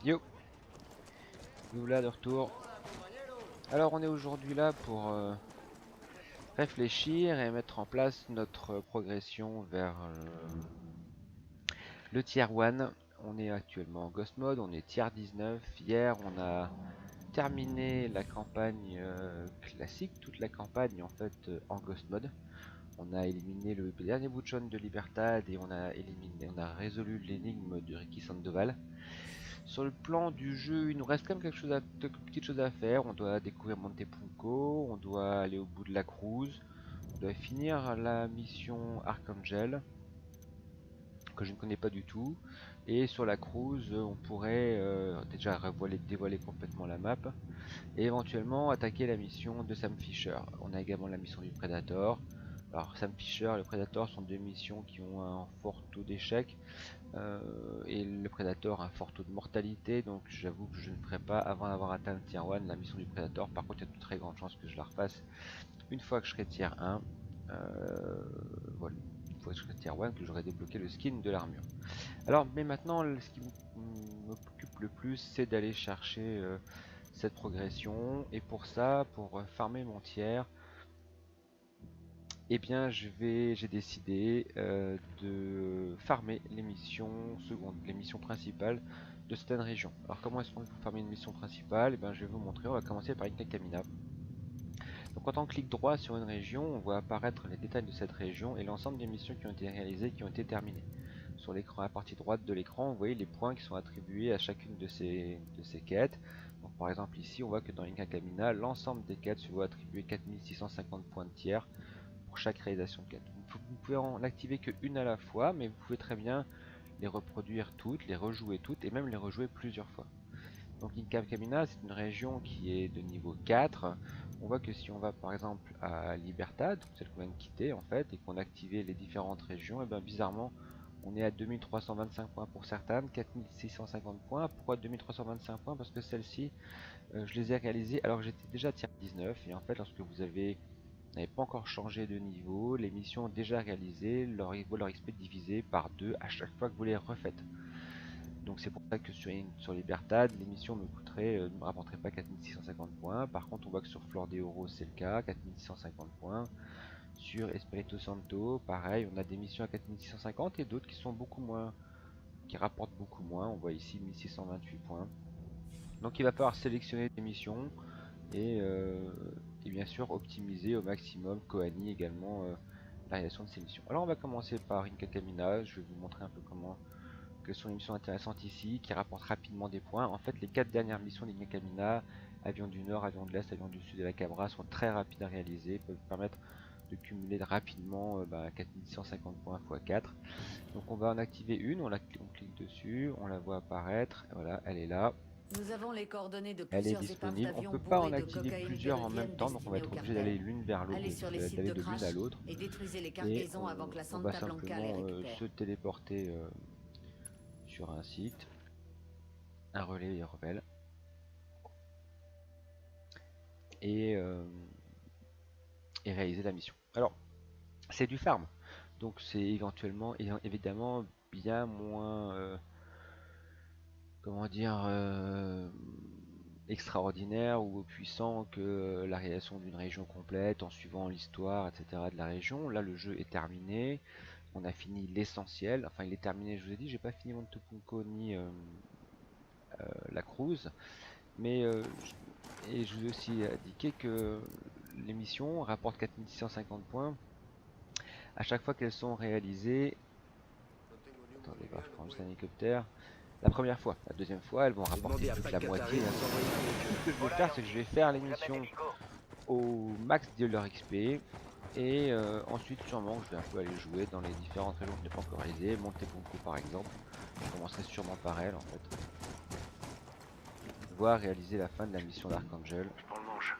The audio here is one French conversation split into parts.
Yo, nous là de retour. Alors on est aujourd'hui là pour réfléchir et mettre en place notre progression vers le tier 1. On est actuellement en Ghost Mode, on est tier 19. Hier on a terminé la campagne classique, toute la campagne en fait en Ghost Mode. On a éliminé le dernier bout de jaune de Libertad et on a résolu l'énigme de Ricky Sandoval. Sur le plan du jeu, il nous reste quand même quelques petites choses à faire. On doit découvrir Monte Punco, on doit aller au bout de la cruise, on doit finir la mission Archangel, que je ne connais pas du tout. Et sur la cruise, on pourrait déjà dévoiler complètement la map et éventuellement attaquer la mission de Sam Fisher. On a également la mission du Predator. Alors Sam Fisher et le Predator sont deux missions qui ont un fort taux d'échec. Et le Predator a un fort taux de mortalité, donc j'avoue que je ne ferai pas avant d'avoir atteint le tier 1 la mission du Predator. Par contre il y a de très grandes chances que je la refasse une fois que je serai tier 1. Voilà, une fois que je serai tier 1, que j'aurai débloqué le skin de l'armure. Alors mais maintenant ce qui m'occupe le plus, c'est d'aller chercher cette progression, et pour ça, pour farmer mon tiers, eh bien j'ai décidé de farmer les missions secondes, les missions principales de certaines régions. Alors comment est-ce qu'on peut farmer une mission principale? Eh bien je vais vous montrer, on va commencer par Inca Camina. Donc quand on clique droit sur une région, on voit apparaître les détails de cette région et l'ensemble des missions qui ont été réalisées, qui ont été terminées. Sur l'écran, à la partie droite de l'écran, vous voyez les points qui sont attribués à chacune de ces quêtes. Donc par exemple ici, on voit que dans Inca Camina, l'ensemble des quêtes se voit attribuer 4650 points de tiers pour chaque réalisation de quête. Vous pouvez en activer qu'une à la fois, mais vous pouvez très bien les reproduire toutes, les rejouer toutes et même les rejouer plusieurs fois. Donc Inca Camina, c'est une région qui est de niveau 4. On voit que si on va par exemple à Libertad, celle qu'on vient de quitter en fait, et qu'on a activé les différentes régions, et bien bizarrement on est à 2325 points pour certaines, 4650 points. Pourquoi 2325 points? Parce que celles-ci, je les ai réalisées alors que j'étais déjà tier 19, et en fait lorsque vous n'avez pas encore changé de niveau, les missions déjà réalisées, leur XP divisé par 2 à chaque fois que vous les refaites. Donc c'est pour ça que sur Libertad, les missions ne me rapporteraient pas 4650 points. Par contre, on voit que sur Flor de Oro, c'est le cas, 4650 points. Sur Espirito Santo, pareil, on a des missions à 4650 et d'autres qui sont beaucoup moins, qui rapportent beaucoup moins. On voit ici 1628 points. Donc il va falloir sélectionner des missions et bien sûr optimiser au maximum Koani également la réalisation de ces missions. Alors on va commencer par Inca Camina. Je vais vous montrer un peu quelles sont les missions intéressantes ici, qui rapportent rapidement des points. En fait, les 4 dernières missions d'Inca Camina, Avion du Nord, Avion de l'Est, Avion du Sud et la Cabra, sont très rapides à réaliser, peuvent permettre de cumuler rapidement 4650 points x 4. Donc on va en activer une, on clique dessus, on la voit apparaître, voilà, elle est là. Nous avons les coordonnées de Elle est plusieurs épaves disponible. On d'avions peut pas en bourrés de activer cocaïne plusieurs en même péruvienne temps, donc on va destinée au être obligé d'aller cartel. l'une vers l'autre, Allez sur les sites d'aller de de l'une crash à l'autre. et détruisez les Et cargaisons avant que la on va Santa Blanca les simplement récupère. se téléporter sur un site, un relais rebelle. Et réaliser la mission. Alors, c'est du farm, donc c'est évidemment bien moins, comment dire, extraordinaire ou puissant que la réalisation d'une région complète en suivant l'histoire, etc. de la région. Là, le jeu est terminé, on a fini l'essentiel. Enfin, il est terminé, je vous ai dit, j'ai pas fini Montepunco ni la cruise, mais et je vous ai aussi indiqué que les missions rapportent 4650 points à chaque fois qu'elles sont réalisées. Attendez, je prends juste un hélicoptère. La première fois, la deuxième fois, elles vont rapporter plus que la moitié. Tout ce que je vais faire, c'est que je vais faire les missions au max de leur XP. Et ensuite, sûrement, je vais un peu aller jouer dans les différentes régions que je n'ai pas encore réalisées. Montepunco par exemple. Je commencerai sûrement par elle en fait. Voir réaliser la fin de la mission d'Archangel. Je prends le manche.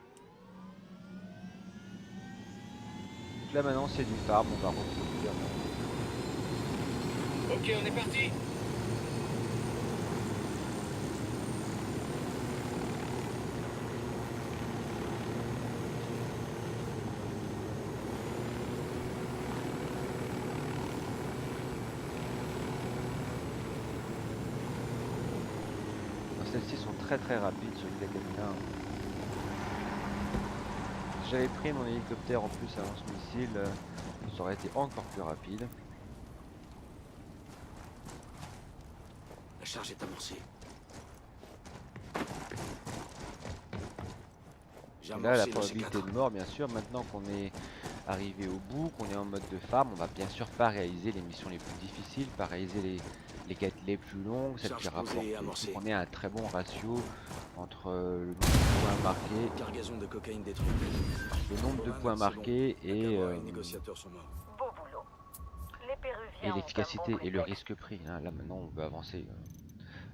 Donc là maintenant, c'est du farm, on va reproduire. Ok, on est parti. celles-ci sont très rapides sur les Caterina. Si j'avais pris mon hélicoptère en plus à lance-missile, ça aurait été encore plus rapide. La charge est amorcée. J'ai Et là, la amorcé le probabilité C4. de mort, bien sûr, maintenant qu'on est arrivé au bout, qu'on est en mode de farm, on va bien sûr pas réaliser les missions les plus difficiles, pas réaliser les quêtes les plus longues, celles qui Charge posée rapportent. et Il faut amorcée. qu'on ait un très bon ratio entre le nombre de points marqués, Cargaison de cocaïne détruite. le nombre de Bowman, points c'est marqués bon. La Cabra et les négociateurs sont morts. Beau boulot. Les Péruviens et ont un l'efficacité bon et le prétexte. risque pris. Hein. Là maintenant on peut avancer.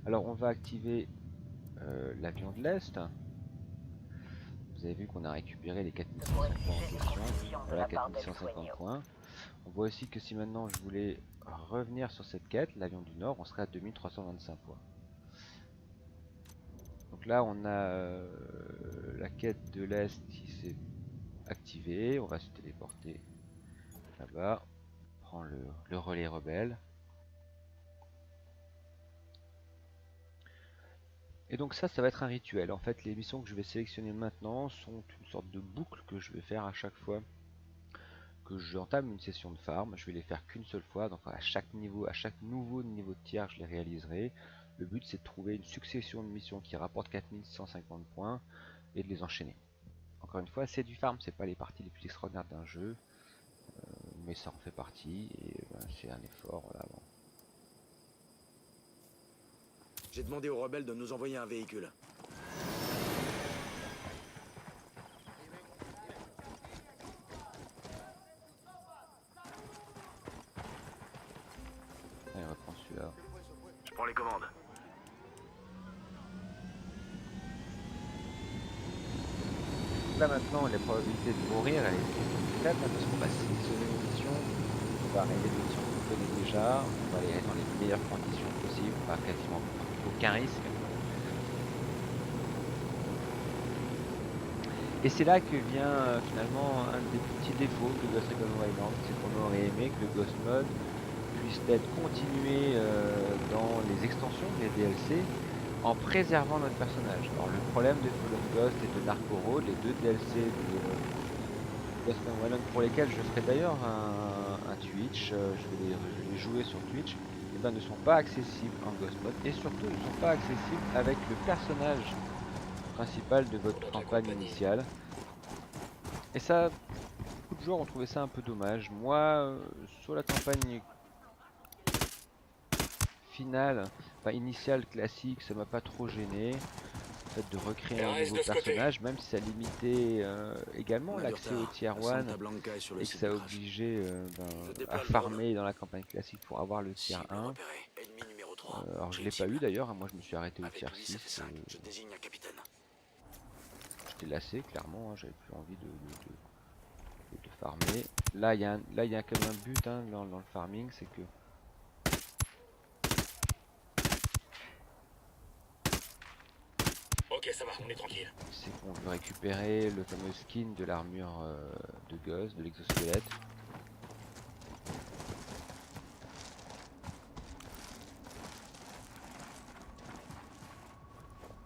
Alors on va activer l'avion de l'Est. Vous avez vu qu'on a récupéré les 4150 Pour en exiger des question. concessions de Voilà, la part d'El 4150 Sueño. points. On voit aussi que si maintenant je voulais revenir sur cette quête, l'avion du Nord, on serait à 2325 points. Donc là on a la quête de l'Est qui s'est activée. On va se téléporter là-bas. Prendre le relais rebelle. Et donc ça va être un rituel. En fait, les missions que je vais sélectionner maintenant sont une sorte de boucle que je vais faire à chaque fois que j'entame une session de farm. Je vais les faire qu'une seule fois, donc à chaque niveau, à chaque nouveau niveau de tiers, je les réaliserai. Le but c'est de trouver une succession de missions qui rapportent 4150 points et de les enchaîner. Encore une fois, c'est du farm, c'est pas les parties les plus extraordinaires d'un jeu, mais ça en fait partie et c'est un effort. Voilà, bon. J'ai demandé aux rebelles de nous envoyer un véhicule. Allez, on va prendre celui-là. Je prends les commandes. Là maintenant, les probabilités de mourir, elle est faible parce qu'on va sélectionner une mission, on va réaliser des missions qu'on connaît déjà, on va les réaliser dans les meilleures conditions possibles, pas quasiment aucun risque. Et c'est là que vient finalement un des petits défauts de Ghost Recon Wildlands, c'est qu'on aurait aimé que le Ghost Mode puisse être continué dans les extensions, les DLC, en préservant notre personnage. Alors le problème de Fallen Ghost et de Narco Road, les deux DLC de Ghost Recon Wildlands pour lesquels je ferai d'ailleurs un Twitch, je vais les jouer sur Twitch, et ben, ne sont pas accessibles en Ghost Mode et surtout ne sont pas accessibles avec le personnage principal de votre campagne initiale. Et ça, beaucoup de joueurs ont trouvé ça un peu dommage. Moi, sur la campagne finale, enfin initiale classique, ça m'a pas trop gêné. Le fait de recréer un nouveau personnage, même si ça limitait également l'accès au tier 1 et que ça obligeait à farmer dans la campagne classique pour avoir le tier 1. Alors je l'ai pas eu d'ailleurs, hein, moi je me suis arrêté au tier 6. Je désigne un capitaine. J'étais lassé clairement, hein, j'avais plus envie de farmer. Là il y a quand même un but hein, dans le farming, c'est que Ok, ça va, on est tranquille. c'est qu'on veut récupérer le fameux skin de l'armure de Ghost, de l'exosquelette.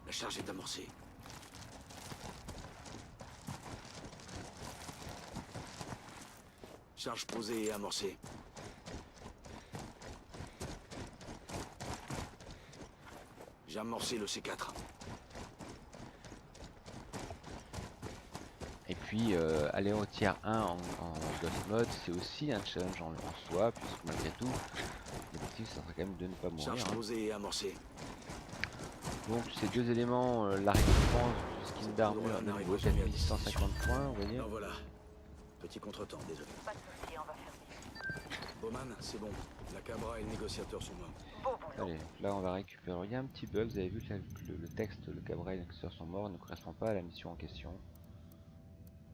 La charge est amorcée. Charge posée et amorcée. J'ai amorcé le C4. Et puis aller au tier 1 en Ghost mode, c'est aussi un challenge en soi, puisque malgré tout, l'objectif ça serait quand même de ne pas mourir. Charge posée et amorcée. Donc ces deux éléments, la récompense du skin d'armure On arrive niveau au sommet à 4150 points, vous voyez. Alors voilà. Petit contretemps, désolé. Pas de soucis, on va faire vite. Bowman, c'est bon. La Cabra et le négociateur sont morts. Beau boulot. Allez, là on va récupérer. Il y a un petit bug, vous avez vu que le texte, le Cabra et l'extérieur sont morts, ne correspond pas à la mission en question.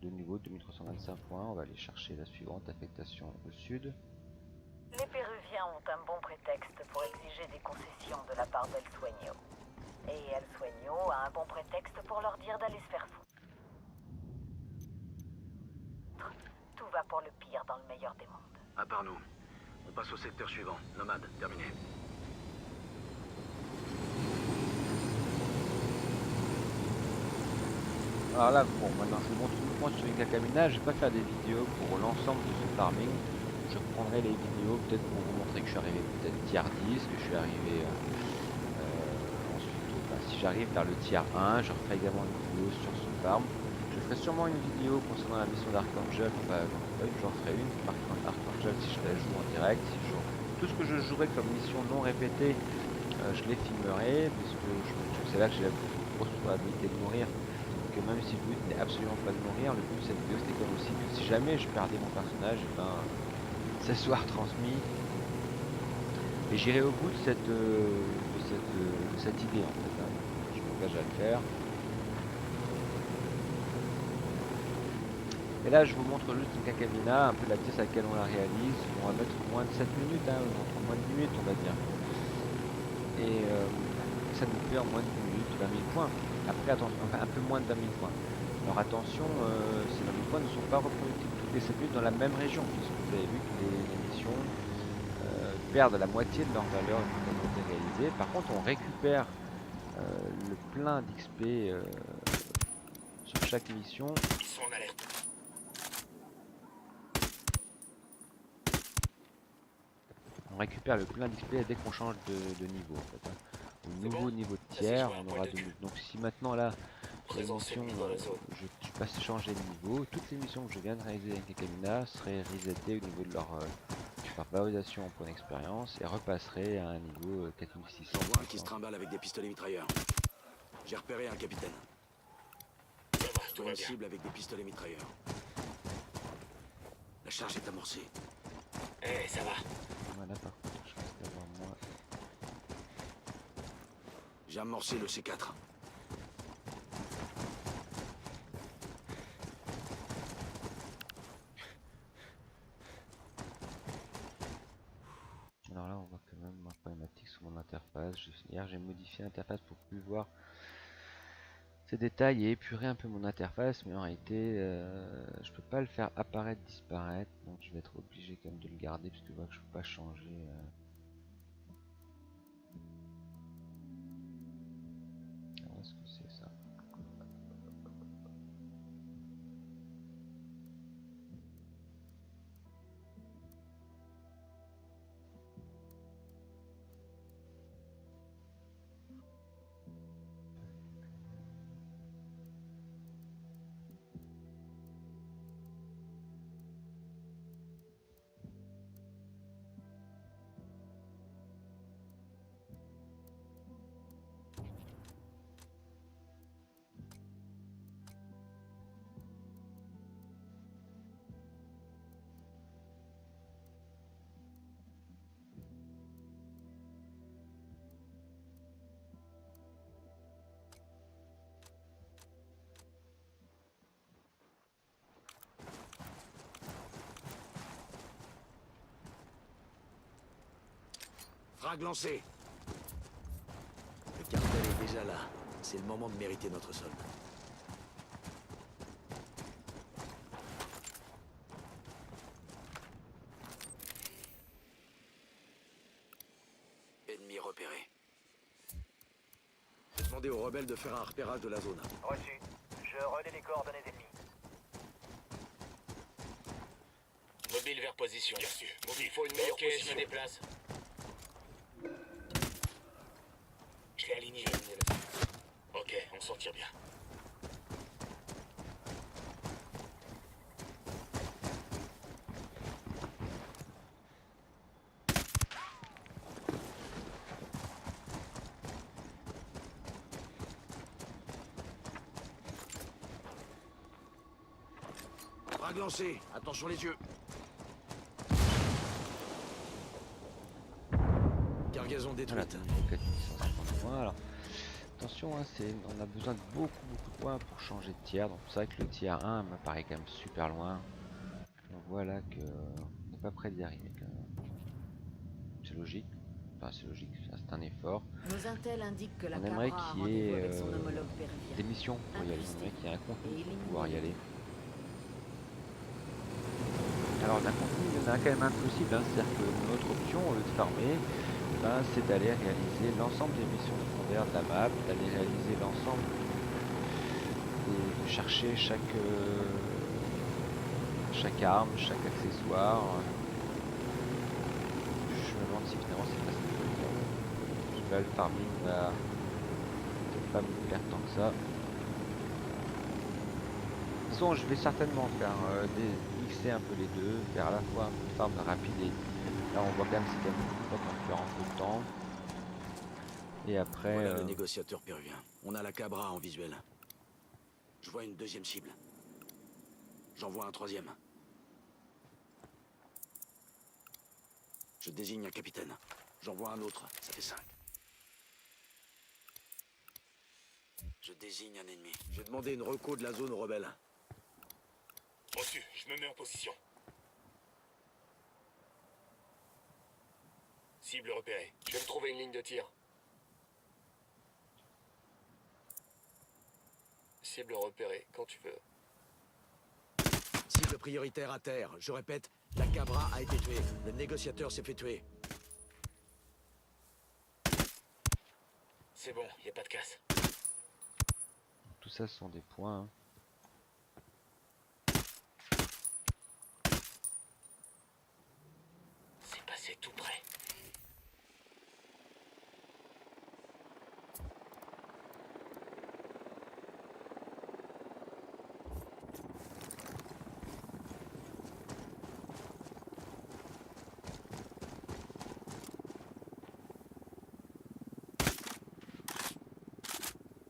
De niveau 2325 points, on va aller chercher la suivante, affectation au sud. Les Péruviens ont un bon prétexte pour exiger des concessions de la part d'El Sueño. Et El Sueño a un bon prétexte pour leur dire d'aller se faire foutre. Tout va pour le pire dans le meilleur des mondes. À part nous. On passe au secteur suivant. Nomade, terminé. Alors là, bon, maintenant je vous montre uniquement sur une Kakamina, je vais pas faire des vidéos pour l'ensemble de ce farming. Je prendrai les vidéos peut-être pour vous montrer que je suis arrivé peut-être tier 10, que je suis arrivé ensuite, si j'arrive vers le tier 1, je referai également une vidéo sur ce farm. Je ferai sûrement une vidéo concernant la mission d'Archangel, enfin j'en ferai une par Archangel si je la joue en direct, si je... tout ce que je jouerai comme mission non répétée, je les filmerai, puisque c'est là que j'ai la plus grosse probabilité de mourir. Que même si le but n'est absolument pas de mourir, le but de cette vidéo c'était comme aussi que si jamais je perdais mon personnage, et ben ça soit retransmis et j'irai au bout de cette idée en fait, hein. Je m'engage à le faire. Et là je vous montre juste une Kakamina, un peu la pièce à laquelle on la réalise. On va mettre moins de 7 minutes, hein, entre moins de 10 minutes on va dire. Et ça nous fait en moins de 10 minutes 20 000 points. Après attention, enfin un peu moins de 20 000 points. Alors attention, ces 20 000 points ne sont pas reproductibles toutes les 7 minutes dans la même région, puisque vous avez vu que les missions perdent la moitié de leur valeur une fois qu'elles ont été réalisées. Par contre, on récupère le plein d'XP sur chaque mission. Ils sont en alerte. On récupère le plein d'XP dès qu'on change de niveau en fait, hein. Au nouveau niveau de tiers, on aura de... Donc si maintenant là, les missions, je passe changer de niveau, toutes les missions que je viens de réaliser avec Kakamina seraient resetées au niveau de leur valorisation en points d'expérience et repasseraient à un niveau 4600. J'en vois un qui se trimballe avec des pistolets mitrailleurs. J'ai repéré un capitaine. Sur une cible avec des pistolets mitrailleurs. La charge est amorcée. Eh, ça va. Voilà, par contre, je reste devant moi. J'ai amorcé le C4. Alors là, on voit quand même ma problématique sur mon interface. Hier, j'ai modifié l'interface pour plus voir ces détails et épurer un peu mon interface, mais en réalité, je peux pas le faire apparaître, disparaître, donc je vais être obligé quand même de le garder puisque je vois que je peux pas changer. Alors, est-ce que c'est ça? Frag lancé. Le cartel est déjà là. C'est le moment de mériter notre solde. Ennemi repéré. J'ai demandé aux rebelles de faire un repérage de la zone. Reçu. Je relais les coordonnées ennemies. Mobile vers position. Il faut une meilleure position. Je me déplace. Je l'ai aligné. Ok, on s'en tire bien. Frag lancé. Attention les yeux. Cargaison Voilà, détruite. 4150 points. Alors, attention, hein, on a besoin de beaucoup de points pour changer de tiers. Donc c'est vrai que le tiers 1 m'apparaît quand même super loin. On voit là que on n'est pas près d'y arriver quand même. C'est logique. Enfin c'est logique, c'est un effort. Nos intels indiquent que la On aimerait Cabra a qu'il y ait rendez-vous avec son homologue péruvien. des missions pour y aller. On aimerait qu'il y ait un contenu pour pouvoir y aller. Alors d'un contenu, il y en a quand même un possible, hein. C'est-à-dire que notre option, au lieu de farmer, c'est d'aller réaliser l'ensemble des missions secondaires de la map, d'aller réaliser l'ensemble de chercher chaque arme, chaque accessoire. Je me demande si finalement c'est pas ce qu'il faut faire. Parce que là, le farming va peut-être pas me plaire tant que ça. De toute façon, je vais certainement faire mixer un peu les deux, faire à la fois un peu de farm rapide et là on voit quand même c'est quand même pas qu'on perd un peu de temps. Et après. Voilà le négociateur péruvien. On a la Cabra en visuel. Je vois une deuxième cible. J'en vois un troisième. Je désigne un capitaine. J'en vois un autre. Ça fait 5. Je désigne un ennemi. J'ai demandé une reco de la zone aux rebelles. Reçu, je me mets en position. Cible repérée. Je vais me trouver une ligne de tir. Cible repérée, quand tu veux. Cible prioritaire à terre. Je répète, la Cabra a été tuée. Le négociateur s'est fait tuer. C'est bon, y a pas de casse. Tout ça ce sont des points. Hein. C'est passé tout près.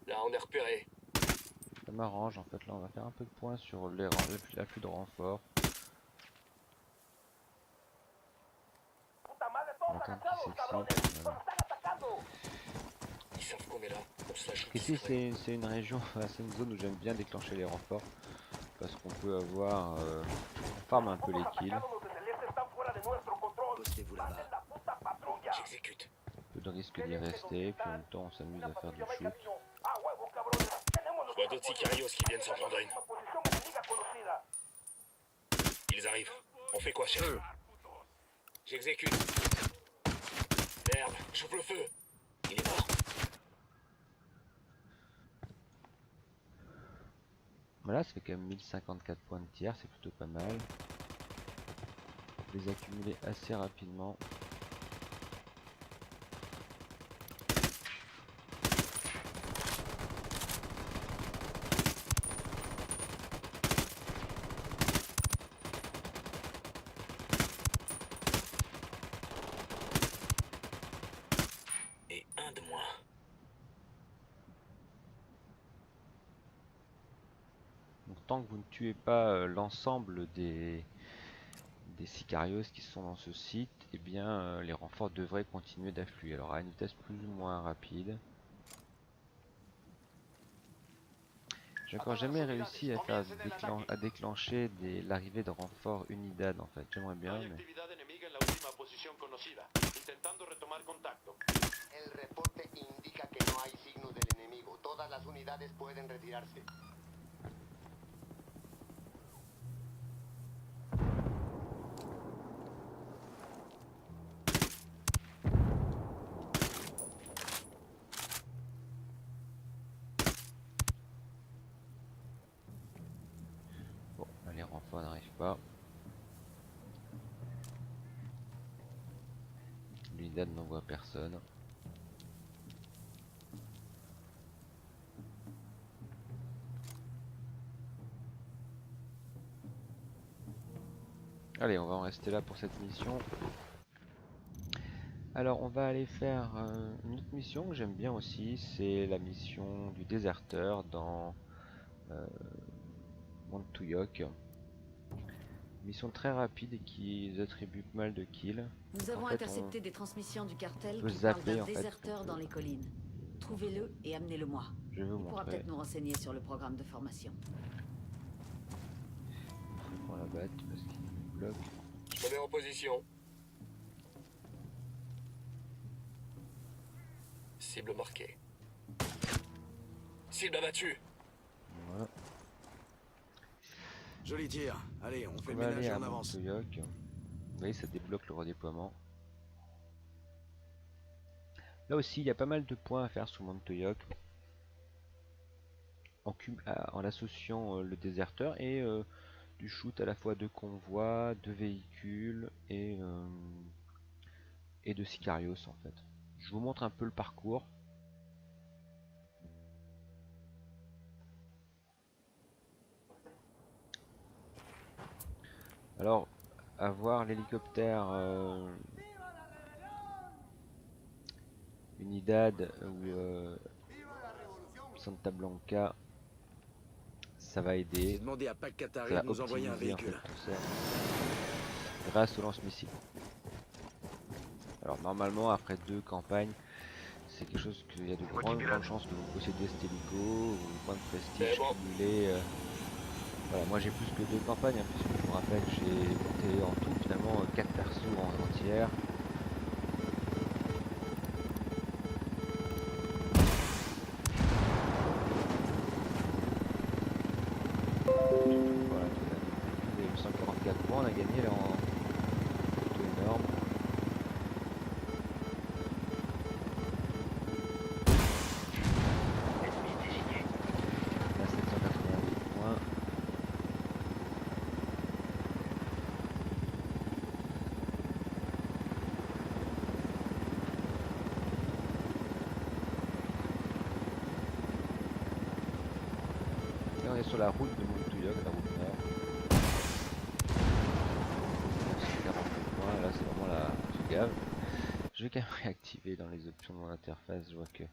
Là, on est repéré. Ça m'arrange en fait. Là, on va faire un peu de points sur l'afflux de renfort. On va attendre qu'il s'excite. Voilà. Ils savent qu'on est là. On se la joue Ici, discret. c'est une région, c'est une zone où j'aime bien déclencher les renforts parce qu'on peut avoir, on farm un peu les kills, Postez-vous là-bas. J'exécute. peu de risque d'y rester, puis en même temps on s'amuse à faire du shoot. Je vois d'autres sicarios qui viennent s'en prendre une. Ils arrivent. On fait quoi, chef? J'exécute. Merde, j'ouvre le feu. Il est mort. Voilà, ça fait quand même 1054 points de tir, c'est plutôt pas mal. Les accumuler assez rapidement. Et un de moins. Donc tant que vous ne tuez pas l'ensemble des sicarios qui sont dans ce site, eh bien les renforts devraient continuer d'affluer. Alors à une vitesse plus ou moins rapide. J'ai encore jamais réussi à faire à déclencher l'arrivée de renforts Unidad en fait. J'aimerais bien, mais El reporte indica que no hay signos del enemigo. Todas las unidades pueden retirarse. bon, là, les renforts n'arrivent pas. L'Unidad n'envoie personne. Allez, on va en rester là pour cette mission. Alors, on va aller faire une autre mission que j'aime bien aussi, c'est la mission du déserteur dans Montouyoc. Mission très rapide et qui attribue pas mal de kills. Nous avons fait, intercepté des transmissions du cartel peut qui parlent zapper, d'un en fait. déserteur dans les collines. Trouvez-le et amenez-le-moi. Je vais vous Il pourra montrer. peut-être nous renseigner sur le programme de formation. Je prends la batte parce qu'il me bloque. Je me mets en position. Cible marquée. Cible abattue. Voilà. Joli tir. Allez, on fait On le va ménage aller et à on avance. Montouyoc. Vous voyez, ça débloque le redéploiement. Là aussi, il y a pas mal de points à faire sur Montouyoc. en associant le déserteur et du shoot à la fois de convois, de véhicules et de Sicarios en fait. Je vous montre un peu le parcours. Alors, avoir l'hélicoptère Unidad ou Santa Blanca, ça va J'ai aider. demandé à Pac Ça Katari va de nous envoyer un optimiser en fait véhicule. tout ça grâce au lance-missile. Alors normalement après 2 campagnes, c'est quelque chose qu'il y a de grandes chances que vous possédez cet hélico, vos points de prestige C'est bon. cumulés. Voilà, moi j'ai plus que 2 campagnes, hein, puisque je vous rappelle j'ai monté en tout finalement 4 persos en entière. Voilà, vous avez eu 144 points, on a gagné là en plutôt énorme. On a 788 points. Et on est sur la route de Montouyoc, la route nord. 942 points, là c'est vraiment la gave. Je vais quand même réactiver dans les options de mon interface, je vois que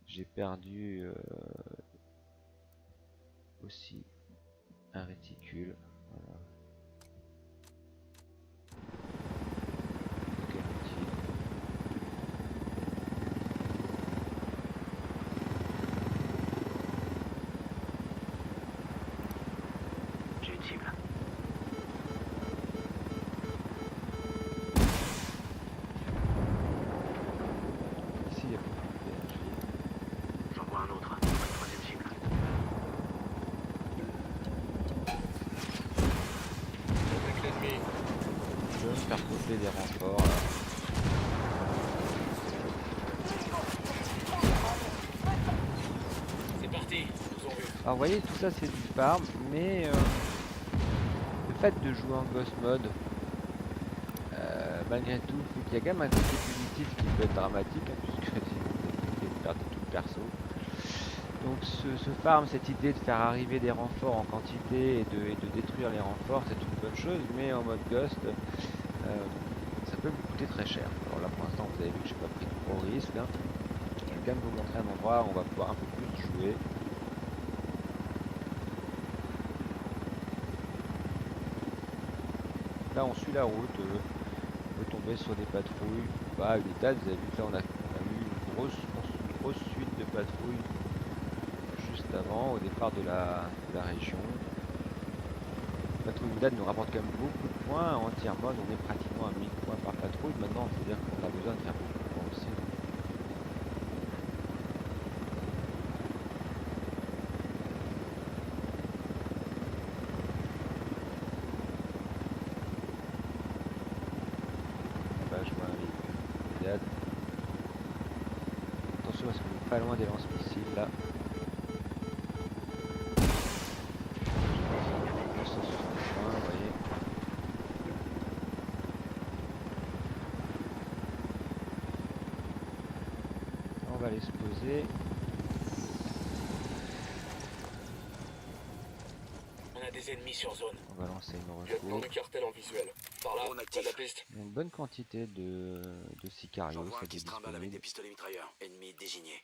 j'ai perdu aussi un réticule. Voilà. Ok, outil. J'ai une cible. Ici il y a beaucoup de PNJ. J'en vois un autre. Une troisième cible. Avec l'ennemi. Je vais me faire couper des renforts là. C'est parti. Ils nous ont vu. Alors vous voyez tout ça c'est du farm, mais le fait de jouer en ghost mode, malgré tout, il y a quand même un côté punitif qui peut être dramatique, hein, puisque vous perdez tout le perso. Donc ce farm, cette idée de faire arriver des renforts en quantité et de détruire les renforts, c'est une bonne chose, mais en mode ghost, ça peut vous coûter très cher. Alors là pour l'instant vous avez vu que je n'ai pas pris de gros risques. Hein. Je vais quand même vous montrer un endroit où on va pouvoir un peu plus jouer. Là on suit la route, on peut tomber sur des patrouilles. Bah Unidad, vous avez vu que là on a eu une grosse suite de patrouilles juste avant, au départ de la région. La patrouille Unidad nous rapporte quand même beaucoup de points. En tiers mode on est pratiquement à 1000 points par patrouille. Maintenant il faut dire qu'on a besoin de faire beaucoup de points aussi. Je vois un véhicule Unidad. Attention parce qu'on est pas loin des lance-missiles là. 960 points, vous voyez. On va aller se poser. On a des ennemis sur zone. On va lancer une Lieutenant reco. du cartel en visuel. Par là, Drone t'as actif. de la piste. Il y a une bonne quantité de J'en Sicarios vois un qui qui est se trimballe avec disponible. des pistolets mitrailleurs. Ennemi désigné.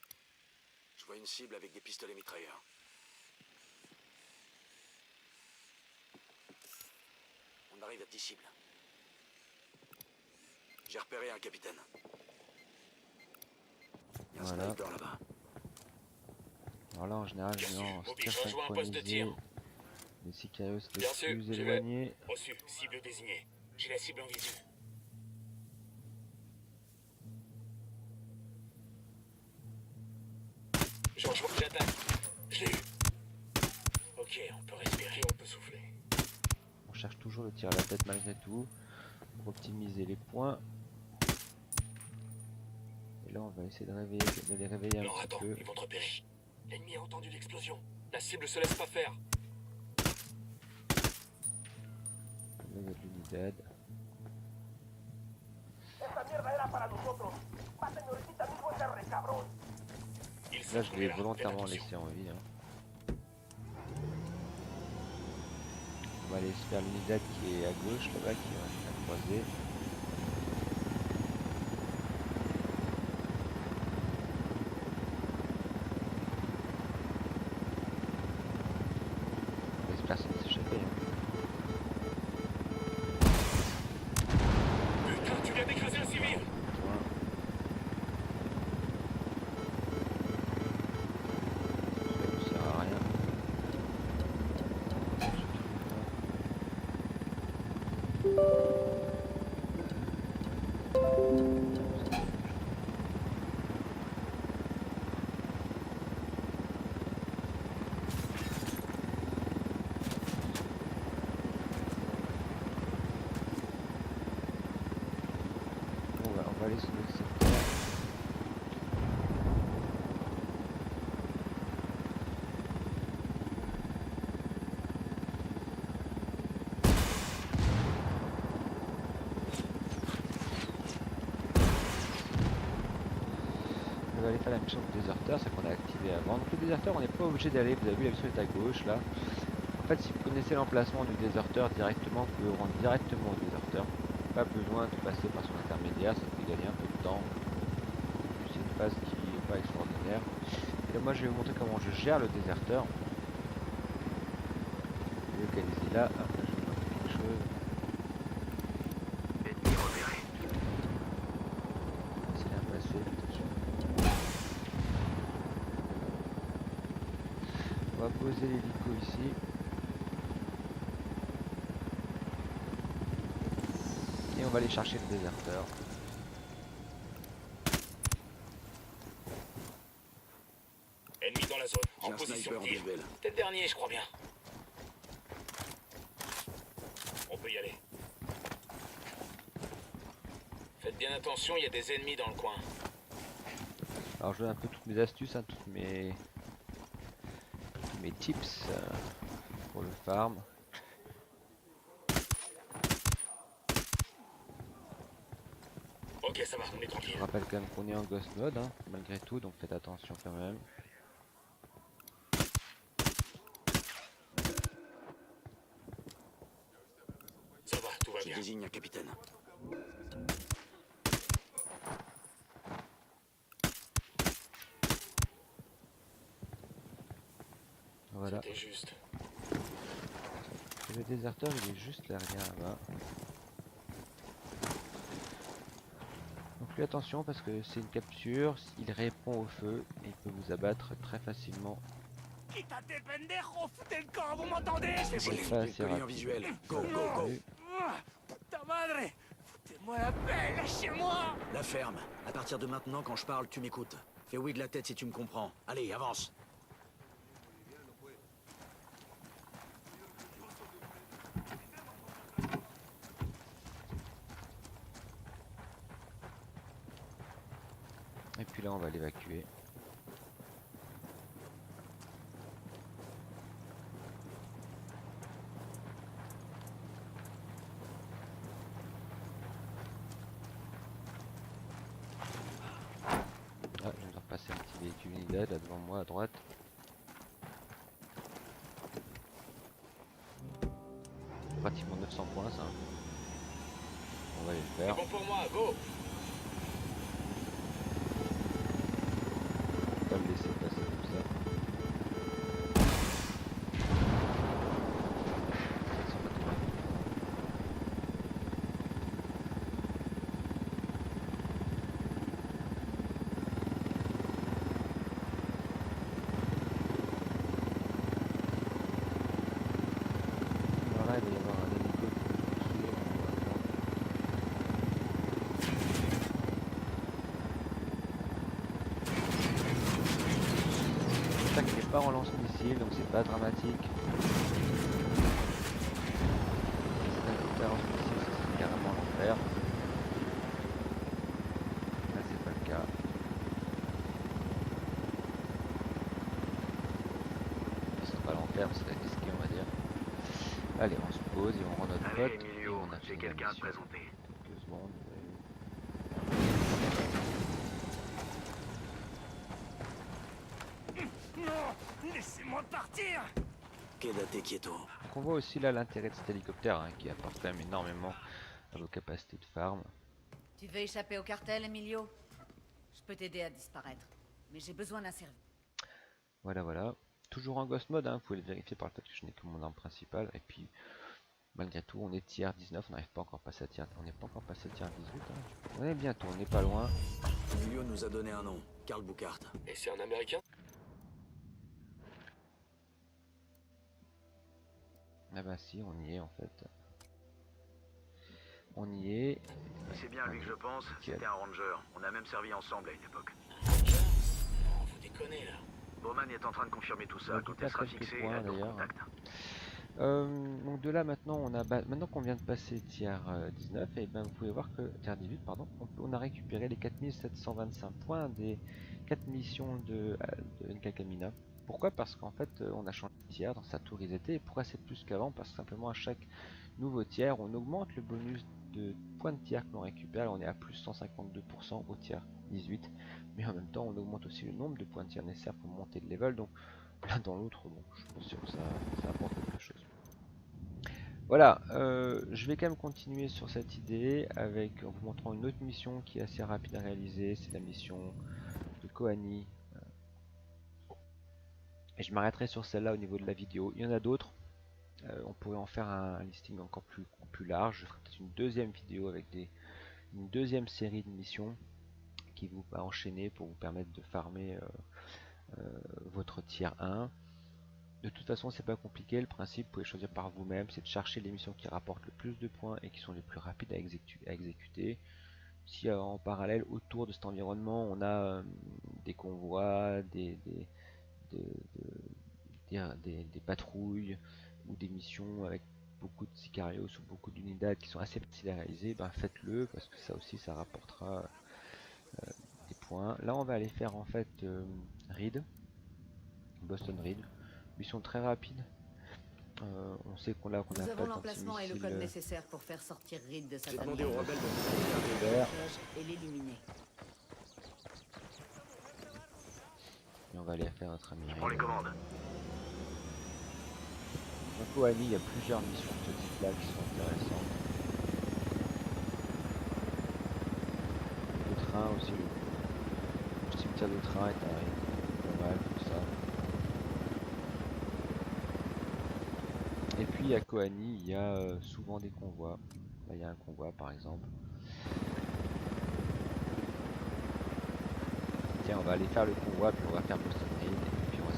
Je vois une cible avec des pistolets mitrailleurs. On arrive à 10 cibles. J'ai repéré un capitaine. Il y a un Voilà. sniper là-bas. Alors là en général je Bien mets en sûr, tir Bobby, je rejoins un poste de synchronisé tir. les Sicarios les Bien sûr, plus j'y vais. éloignés. Reçu. Cible désignée. J'ai la cible en visu. J'attaque. Je l'ai eu. Ok, on peut respirer, on peut souffler. On cherche toujours le tir à la tête malgré tout pour optimiser les points. Et là on va essayer de les réveiller un Non, petit attends, peu. ils vont te repérer. L'ennemi a entendu l'explosion. La cible se laisse pas faire. Là, il y a de l'unidad. Il faut Là, je qu'on est l'ai là. volontairement Faites laissé en vie. Hein. On va aller se faire l'unidad qui est à gauche là-bas, qui va croiser. On laisse personne s'échapper. Hein. Putain, tu viens d'écraser un civil. Point. Ça ne sert à rien. On va aller sur le secteur. On va aller faire la mission du déserteur, c'est qu'on a activé avant. Donc le déserteur, on n'est pas obligé d'aller, vous avez vu la mission est à gauche là. En fait, si vous connaissez l'emplacement du déserteur directement, vous pouvez vous rendre directement au déserteur. Pas besoin de passer par son intermédiaire, ça fait gagner un peu de temps. C'est une phase qui n'est pas extraordinaire. Et moi je vais vous montrer comment je gère le déserteur. Je vais localiser là, hop, là je vais montrer quelque chose. Ennemi repéré. C'est bien passé, attention. On va poser l'hélico ici. Et on va aller chercher le déserteur. Ennemi dans la zone. J'ai En un position sniper en de tir. visuel. T'es le dernier, je crois bien. On peut y aller. Faites bien attention, il y a des ennemis dans le coin. Alors je donne un peu toutes mes astuces, hein, tous mes tips pour le farm. Ok, ça va, on est tranquille. Je rappelle quand même qu'on est en ghost mode, hein, malgré tout, donc faites attention quand même. Ça va, tout va Je bien. désigne un capitaine. Voilà. C'était juste. Le déserteur il est juste derrière là-bas. Donc faites attention parce que c'est une capture, il répond au feu et il peut vous abattre très facilement. Quítate, pendejo, foutez le camp, vous m'entendez? C'est J'ai pas le assez collier en rapide. visuel. Go, Voilà, go, vous go. avez vu. Puta madre! Foutez-moi la paix, lâchez-moi! La ferme. À partir de maintenant, quand je parle, tu m'écoutes. Fais oui de la tête si tu me comprends. Allez, avance. Et puis là on va l'évacuer. Ah, je viens de repasser un petit véhicule unidad là devant moi à droite. Pratiquement 900 points ça. On va aller le C'est faire. bon pour moi, go! Pas le laisser passer comme ça. 780. Alors là, il va y avoir un hélico qui va nous suivre. L'attaque n'est pas en lance-missile, donc c'est pas dramatique. C'est un lance-missile, c'est carrément l'enfer. Là, c'est pas le cas. pas l'enfer, c'est risqué on va dire. Allez, on se pose et on rend notre Allez, pote. Et Emilio, on a j'ai fini la quelqu'un à te mission. présenter. 2 secondes. Non, laissez-moi partir. Quédate quieto. Donc on voit aussi là l'intérêt de cet hélicoptère hein, qui apporte quand même énormément à vos capacités de farm. Tu veux échapper au cartel, Emilio? Je peux t'aider à disparaître, mais j'ai besoin d'un service. Voilà, voilà. Toujours en ghost mode, hein, vous pouvez le vérifier par le fait que je n'ai que mon arme principale. Et puis, malgré tout, on est tiers 19, on n'arrive pas encore passé à tiers. On n'est pas encore passé à tiers 18. Hein. On est bientôt, on n'est pas loin. Emilio nous a donné un nom, Karl Buchart. Et c'est un Américain? Ah bah si, on y est en fait. On y est. C'est bien lui que je pense, c'était un ranger. On a même servi ensemble à une époque. Non, vous déconnez là. Bowman est en train de confirmer tout ça Donc, quand il y a elle sera quelques fixée, points, elle nous d'ailleurs. contacte. Donc de là maintenant, maintenant qu'on vient de passer tiers 19, et ben vous pouvez voir que tiers 18, pardon, on a récupéré les 4725 points des 4 missions de Nkakamiya. Pourquoi? Parce qu'en fait on a changé de tiers dans sa tour IZT. Et pourquoi c'est plus qu'avant? Parce que simplement à chaque nouveau tiers on augmente le bonus de points de tiers que l'on récupère. Alors, on est à plus 152% au tiers 18, mais en même temps on augmente aussi le nombre de points de tiers nécessaires pour monter de level. Donc l'un dans l'autre, bon, je pense que ça apporte quelque chose. Voilà, je vais quand même continuer sur cette idée avec, en vous montrant une autre mission qui est assez rapide à réaliser. C'est la mission de Koani. Et je m'arrêterai sur celle-là au niveau de la vidéo. Il y en a d'autres. On pourrait en faire un listing encore plus large. Je ferai peut-être une deuxième vidéo avec une deuxième série de missions qui vous va enchaîner pour vous permettre de farmer votre tier 1. De toute façon, c'est pas compliqué. Le principe, vous pouvez choisir par vous-même, c'est de chercher les missions qui rapportent le plus de points et qui sont les plus rapides à exécuter. Si en parallèle, autour de cet environnement, on a des convois, des patrouilles ou des missions avec beaucoup de sicarios ou beaucoup d'unités qui sont assez faciles à réaliser, ben faites-le parce que ça aussi, ça rapportera des points. Là, on va aller faire en fait Reed, Boston Reed. Mission très rapide. On sait qu'on a Nous avons l'emplacement et le code nécessaire pour faire sortir Reed de sa J'ai famille. demandé aux rebelles de Et l'éliminer. Et on va aller faire notre ami Prends les Reed. commandes. Donc Koani, il y a plusieurs missions de ce type là qui sont intéressantes. Le train aussi, le cimetière de train est pas mal, tout ça. Et puis à Koani, il y a souvent des convois. Là, il y a un convoi par exemple. Tiens, on va aller faire le convoi, puis on va faire Boston Reed, et puis on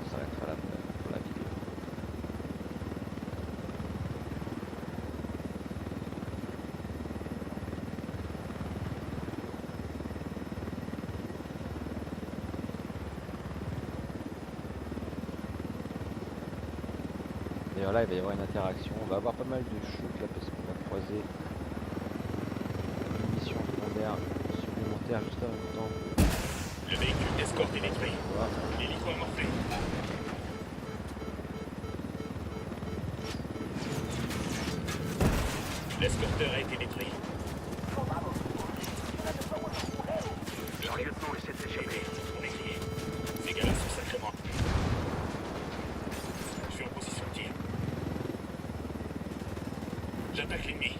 s'arrêtera là pour la vidéo. D'ailleurs là il va y avoir une interaction, on va avoir pas mal de shoots là parce qu'on va croiser une mission secondaire supplémentaire juste en même temps. Le véhicule d'escorte est détruit. Voilà. L'hélico amorcé. L'escorteur a été détruit. Leur lieutenant essaie de s'échapper. On est grillé. Ces gars-là sont sacrément. Je suis en position de tir. J'attaque l'ennemi.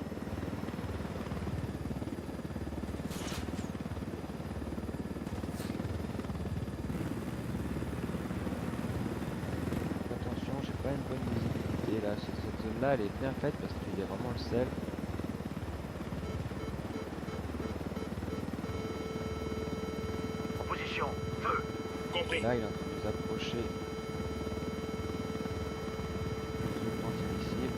Attention, j'ai pas une bonne visibilité là, cette zone là elle est bien faite parce qu'il y a vraiment le sel. En position, feu. Compris. Là il est en train de nous approcher. Une zone anti-missile.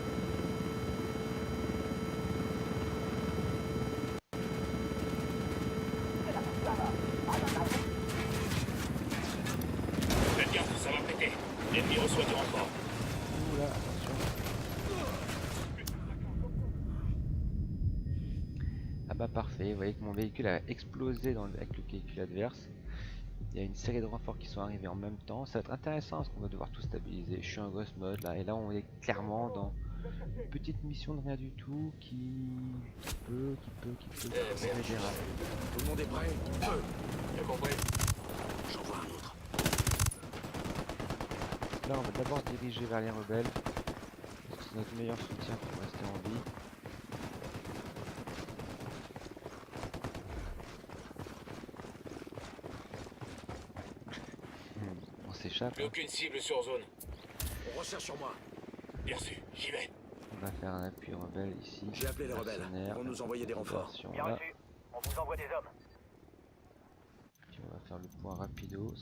Faites gaffe, ça va péter. L'ennemi reçoit du renfort. Oula, attention. Ah bah parfait, vous voyez que mon véhicule a explosé avec le véhicule adverse. Il y a une série de renforts qui sont arrivés en même temps. Ça va être intéressant parce qu'on va devoir tout stabiliser. Je suis en ghost mode là, et là on est clairement dans une petite mission de rien du tout qui peut s'aider rapide. Tout le monde est prêt? Feu! Bien compris. J'en vois un autre. Là on va d'abord se diriger vers les rebelles. Parce que c'est notre meilleur soutien pour rester en vie. On s'échappe. Plus aucune cible sur zone. On recherche sur moi. Bien reçu, j'y vais. On va faire un appui rebelle ici. J'ai appelé les rebelles. Mercenaires, Ils vont nous envoyer des renforts. Bien là. reçu. On vous envoie des hommes. Puis on va faire le point rapidos.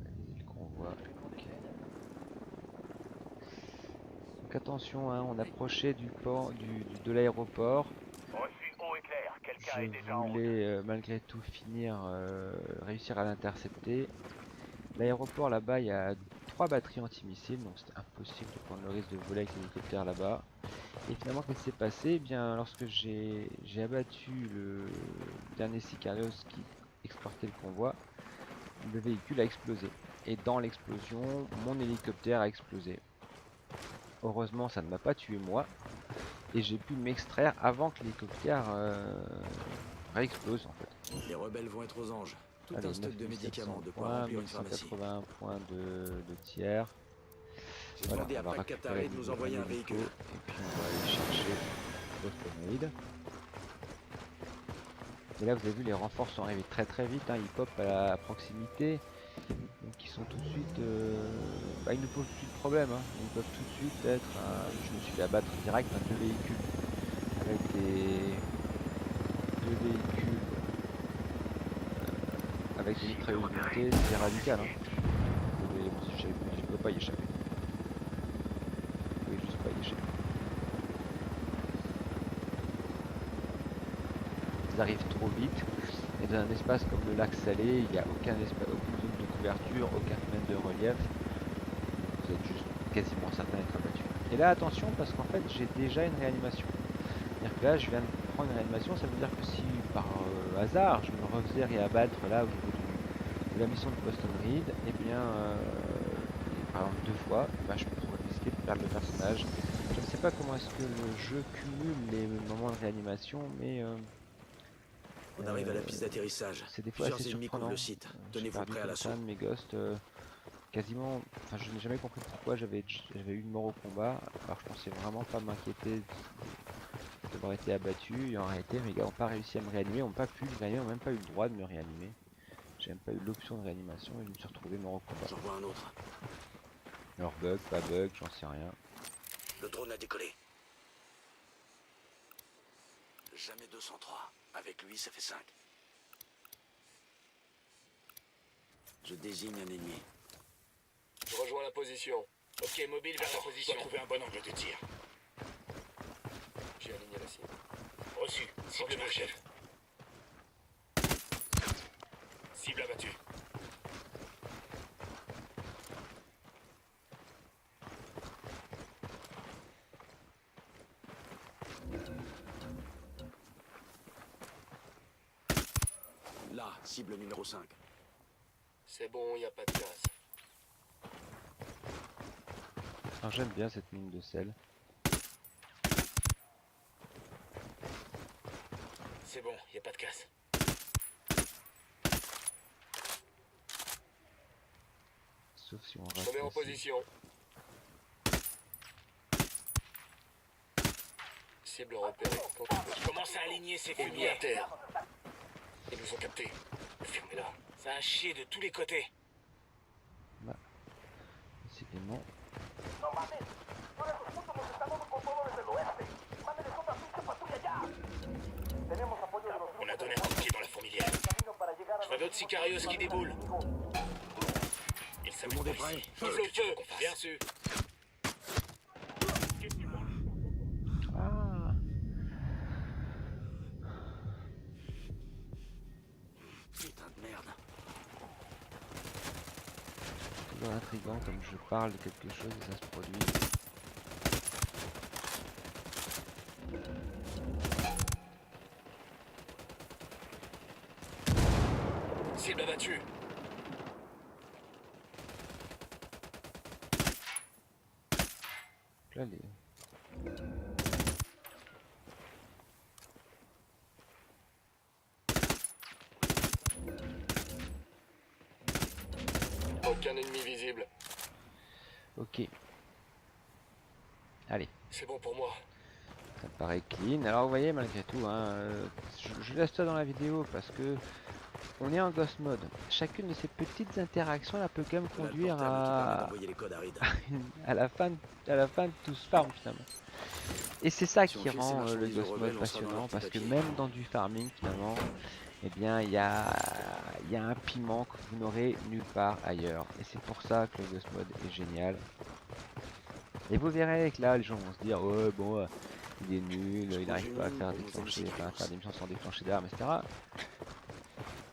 Analyser le convoi. Ok. Donc attention, hein, on approchait du port, de l'aéroport. Reçu haut et clair. Quelqu'un est Je déjà en route. voulais malgré tout finir, réussir à l'intercepter. L'aéroport là-bas, il y a 3 batteries anti-missiles, donc c'était impossible de prendre le risque de voler avec l'hélicoptère là-bas. Et finalement, qu'est-ce qui s'est passé? Eh bien, lorsque j'ai abattu le dernier Sicarios qui escortait le convoi, le véhicule a explosé. Et dans l'explosion, mon hélicoptère a explosé. Heureusement, ça ne m'a pas tué moi. Et j'ai pu m'extraire avant que l'hélicoptère réexplose en fait. Les rebelles vont être aux anges. Tout Allez, un stock de 9700 médicaments, de quoi points, remplir une pharmacie. 1181 points de tiers. J'ai Voilà, demandé on à va Pac récupérer Qatari de les nous envoyer un médicaux, véhicule. et puis on va aller chercher Boston Aid. Et là vous avez vu, les renforts sont arrivés très très vite, hein, ils pop à proximité. Donc ils sont tout de suite... ils nous posent tout de suite problème, hein. Ils peuvent tout de suite être... je me suis fait abattre direct à 2 véhicules. Avec des... 2 véhicules... avec des mitrailleuses montées, c'est radical, hein. Je peux pas y échapper. Je peux juste pas y échapper. Ils arrivent trop vite. Et dans un espace comme le lac Salé, il n'y a aucune zone de couverture, aucun phénomène de relief. Vous êtes juste quasiment certain d'être abattu. Et là attention parce qu'en fait j'ai déjà une réanimation. C'est-à-dire que là je viens de prendre une réanimation, ça veut dire que si par hasard je me refaisais réabattre là au niveau de la mission de Boston Reed, et bien par exemple 2 fois, je pourrais risquer de perdre le personnage. Je ne sais pas comment est-ce que le jeu cumule les moments de réanimation, mais On arrive à la piste d'atterrissage. c'est des fois Plusieurs assez ennemis couvrent surprenant. le site. J'ai Tenez-vous perdu prêts à l'assaut. quelqu'un de mes ghosts, quasiment, je n'ai jamais compris pourquoi j'avais eu une mort au combat. Alors je pensais vraiment pas m'inquiéter d'avoir été abattu, et en réalité mes gars n'ont pas réussi à me réanimer, n'ont pas pu me réanimer, n'ont même pas eu le droit de me réanimer. J'ai même pas eu l'option de réanimation et je me suis retrouvé mort au combat. J'en vois un autre. Alors bug, pas bug, j'en sais rien. Le drone a décollé. Jamais 203. Avec lui, ça fait 5. Je désigne un ennemi. Je rejoins la position. Ok, mobile vers la position. Trouver un bon angle de tir. J'ai aligné la cible. Reçu. Cible mon chef. Cible abattue. Là, cible numéro 5. C'est bon, y a pas de casse. Alors j'aime bien cette mine de sel. C'est bon, y a pas de casse. Sauf si on Je rate me mets en ici. position. Cible repérée. Je commence à aligner ces fumiers à terre. Ils nous ont captés. Fermez-la. Ça a chié de tous les côtés. Décidément. On a donné un coup de pied dans la fourmilière. Je vois d'autres Sicarios qui déboulent. Ils Tout le monde est prêt? ici. Feu, feu. Bien sûr. Ah, Putain de merde. toujours intriguant comme je parle de quelque chose et ça se produit. Cible abattue. Là, les... Aucun ennemi visible. Ok. Allez, C'est bon pour moi. ça me paraît clean. Alors vous voyez, malgré tout, hein, je laisse ça dans la vidéo parce que on est en Ghost Mode. Chacune de ces petites interactions, elle peut quand même On a le conduire portable qui permet à... d'envoyer les codes à Reed. à la fin de tout ce farm finalement. Et c'est ça Si on qui file ces rend le marchandises Ghost aux Mode rebelles, on sera dans passionnant leur parce petit que papier. même dans du farming finalement, eh bien il y a un piment que vous n'aurez nulle part ailleurs. Et c'est pour ça que le Ghost Mode est génial. Et vous verrez que là les gens vont se dire ouais bon il est nul, il n'arrive pas à faire déclencher, enfin, à faire des missions sans déclencher d'armes, etc.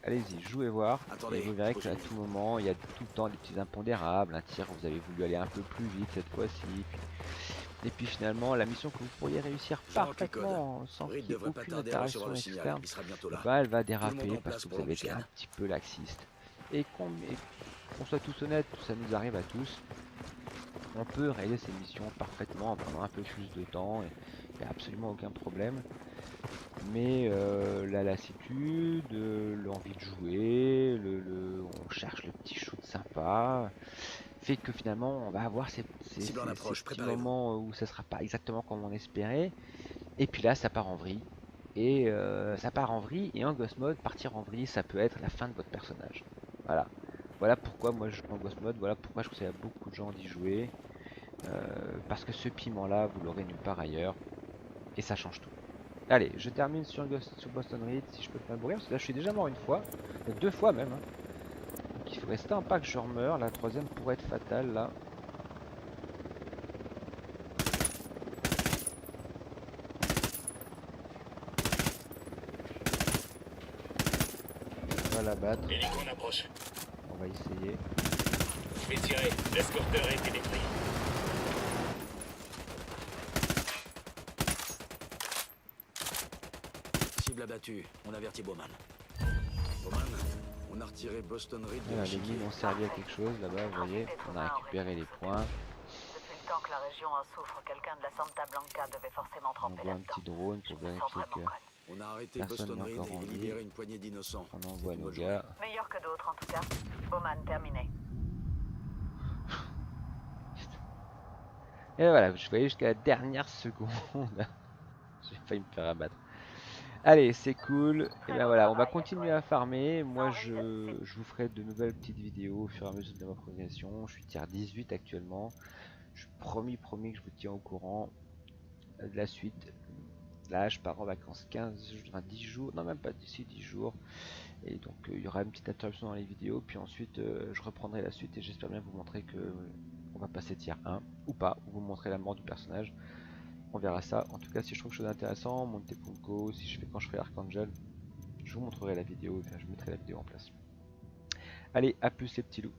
Allez-y, jouez voir, Attendez, et vous verrez qu'à prochaine tout moment, il y a tout le temps des petits impondérables, un tir, vous avez voulu aller un peu plus vite cette fois-ci, et puis finalement, la mission que vous pourriez réussir J'invente les codes. parfaitement, sans Reed qu'il y ait devrait pas aucune tarder à recevoir interaction le signal. externe, Il sera bientôt là. bah, elle va Tout le monde déraper en parce place que pour vous avez été un l'embuscade. petit peu laxiste. Et qu'on soit tous honnêtes, ça nous arrive à tous, on peut réaliser ces missions parfaitement en prenant un peu plus de temps, il n'y a absolument aucun problème. Mais la lassitude, l'envie de jouer, on cherche le petit shoot sympa, fait que finalement on va avoir ces Cible en approche, petits préparez-vous. moments où ça sera pas exactement comme on espérait, et puis là ça part en vrille. Et ça part en vrille, et en Ghost Mode, partir en vrille, ça peut être la fin de votre personnage. Voilà. Voilà pourquoi moi je joue en Ghost Mode, voilà pourquoi je conseille à beaucoup de gens d'y jouer. Parce que ce piment là, vous l'aurez nulle part ailleurs, et ça change tout. Allez, je termine sur Boston Reed, si je peux pas mourir, parce que là je suis déjà mort une fois, deux fois même. Hein. Donc il faut rester un pas que je remeure, la troisième pourrait être fatale là. On va la battre, Hélico en approche. on va essayer. Je vais tirer. L'escorteur a été détruit. Cible abattue. On avertit Bowman. Bowman, on a retiré Boston Reed de Voilà, les l'échiquier. mines ont servi à quelque chose là-bas, vous voyez, on a récupéré les points. Depuis le temps que la région en souffre, quelqu'un de la Santa Blanca devait forcément On tremper envoie un là-dedans. petit drone Je pour me sens vérifier vraiment que conne. On a arrêté personne Boston n'est Reed encore en et vie. libéré une poignée d'innocents. on C'est envoie une nos bonne gars. Meilleur que d'autres en tout cas. Bowman terminé. Et voilà, je voyais jusqu'à la dernière seconde. J'ai failli me faire abattre. Allez, c'est cool. Et ben voilà, on va continuer à farmer. Moi, je vous ferai de nouvelles petites vidéos au fur et à mesure de ma progression. Je suis tier 18 actuellement. Je suis promis que je vous tiens au courant de la suite. Là, je pars en vacances 10 jours, non même pas d'ici 10 jours. Et donc, il y aura une petite interruption dans les vidéos. Puis ensuite, je reprendrai la suite et j'espère bien vous montrer que on va passer tier 1 ou pas, ou vous montrer la mort du personnage. On verra ça. En tout cas, si je trouve quelque chose d'intéressant, monter Punko, si je fais quand je ferai Archangel, je vous montrerai la vidéo, enfin, je mettrai la vidéo en place. Allez, à plus les petits loups.